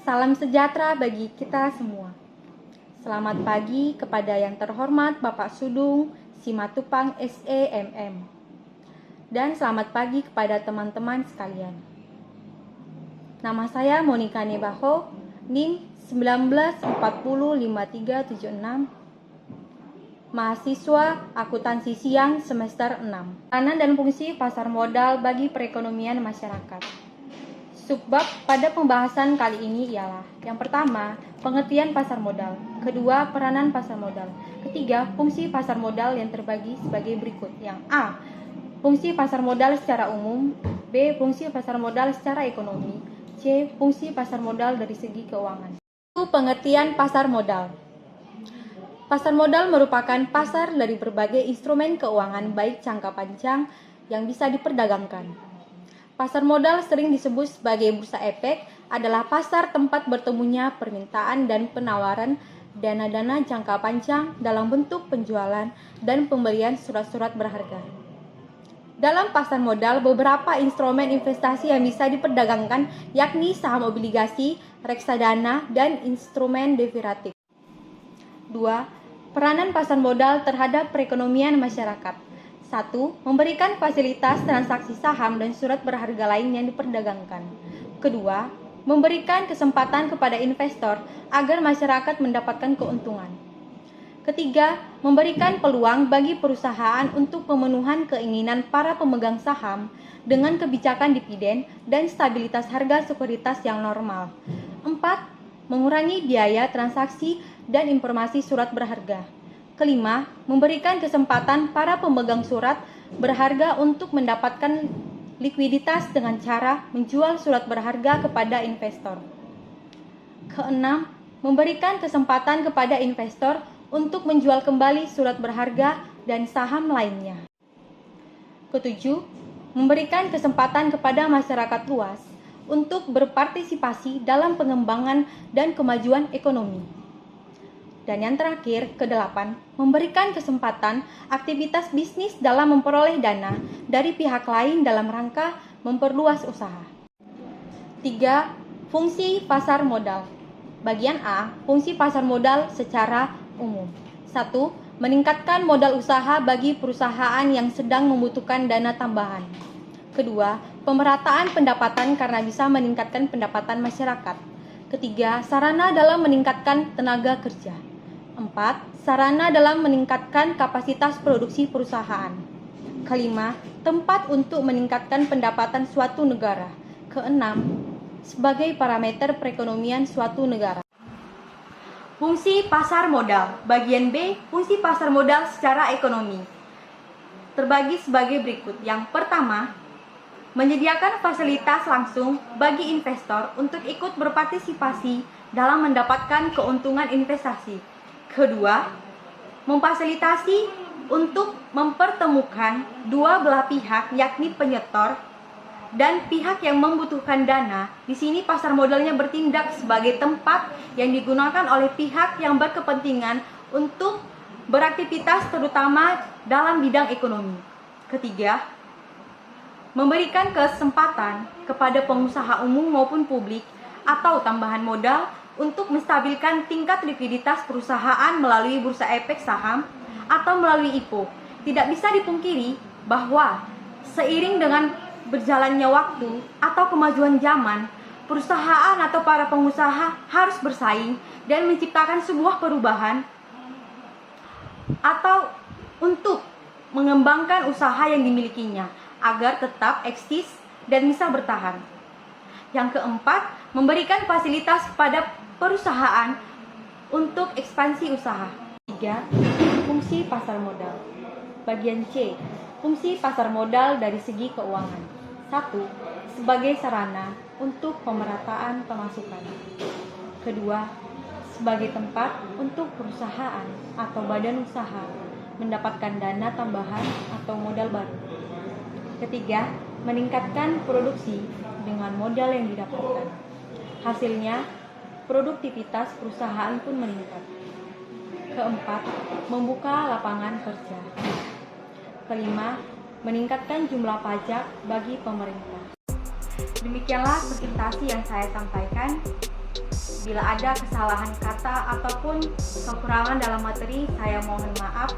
Salam sejahtera bagi kita semua. Selamat pagi kepada yang terhormat Bapak Sudung Simatupang SEMM. Dan selamat pagi kepada teman-teman sekalian. Nama saya Monika Nebaho, NIM 19405376, mahasiswa akuntansi siang semester 6. Peranan dan fungsi pasar modal bagi perekonomian masyarakat. Subbab pada pembahasan kali ini ialah: yang pertama, pengertian pasar modal; kedua, peranan pasar modal; ketiga, fungsi pasar modal yang terbagi sebagai berikut. Yang A, fungsi pasar modal secara umum; B, fungsi pasar modal secara ekonomi; C, fungsi pasar modal dari segi keuangan. Pengertian pasar modal. Pasar modal merupakan pasar dari berbagai instrumen keuangan baik jangka panjang yang bisa diperdagangkan. Pasar modal sering disebut sebagai bursa efek, adalah pasar tempat bertemunya permintaan dan penawaran dana-dana jangka panjang dalam bentuk penjualan dan pembelian surat-surat berharga. Dalam pasar modal, beberapa instrumen investasi yang bisa diperdagangkan yakni saham obligasi, reksadana, dan instrumen derivatif. 2. Peranan pasar modal terhadap perekonomian masyarakat. 1. Memberikan fasilitas transaksi saham dan surat berharga lain yang diperdagangkan. Kedua, memberikan kesempatan kepada investor agar masyarakat mendapatkan keuntungan. Ketiga, memberikan peluang bagi perusahaan untuk pemenuhan keinginan para pemegang saham dengan kebijakan dividen dan stabilitas harga sekuritas yang normal. 4. Mengurangi biaya transaksi dan informasi surat berharga. Kelima, memberikan kesempatan para pemegang surat berharga untuk mendapatkan likuiditas dengan cara menjual surat berharga kepada investor. Keenam, memberikan kesempatan kepada investor untuk menjual kembali surat berharga dan saham lainnya. Ketujuh, memberikan kesempatan kepada masyarakat luas untuk berpartisipasi dalam pengembangan dan kemajuan ekonomi. Dan yang terakhir, kedelapan, memberikan kesempatan aktivitas bisnis dalam memperoleh dana dari pihak lain dalam rangka memperluas usaha. 3. Fungsi pasar modal. Bagian A, fungsi pasar modal secara umum. 1. Meningkatkan modal usaha bagi perusahaan yang sedang membutuhkan dana tambahan. Kedua, pemerataan pendapatan karena bisa meningkatkan pendapatan masyarakat. Ketiga, sarana dalam meningkatkan tenaga kerja. 4. Sarana dalam meningkatkan kapasitas produksi perusahaan. Kelima, tempat untuk meningkatkan pendapatan suatu negara. Keenam, sebagai parameter perekonomian suatu negara. Fungsi pasar modal. Bagian B, fungsi pasar modal secara ekonomi. Terbagi sebagai berikut. Yang pertama, menyediakan fasilitas langsung bagi investor untuk ikut berpartisipasi dalam mendapatkan keuntungan investasi. Kedua, memfasilitasi untuk mempertemukan dua belah pihak, yakni penyetor dan pihak yang membutuhkan dana. Di sini pasar modalnya bertindak sebagai tempat yang digunakan oleh pihak yang berkepentingan untuk beraktivitas terutama dalam bidang ekonomi. Ketiga, memberikan kesempatan kepada pengusaha umum maupun publik atau tambahan modal untuk menstabilkan tingkat likuiditas perusahaan melalui bursa efek saham atau melalui IPO. Tidak bisa dipungkiri bahwa seiring dengan berjalannya waktu atau kemajuan zaman, perusahaan atau para pengusaha harus bersaing dan menciptakan sebuah perubahan atau untuk mengembangkan usaha yang dimilikinya agar tetap eksis dan bisa bertahan. Yang keempat, memberikan fasilitas kepada perusahaan untuk ekspansi usaha. 3. Fungsi pasar modal. Bagian C, fungsi pasar modal dari segi keuangan. 1. Sebagai sarana untuk pemerataan pemasukan. Kedua, sebagai tempat untuk perusahaan atau badan usaha mendapatkan dana tambahan atau modal baru. Ketiga, meningkatkan produksi dengan modal yang didapatkan. Hasilnya, produktivitas perusahaan pun meningkat. Keempat, membuka lapangan kerja. Kelima, meningkatkan jumlah pajak bagi pemerintah. Demikianlah presentasi yang saya sampaikan. Bila ada kesalahan kata ataupun kekurangan dalam materi, saya mohon maaf.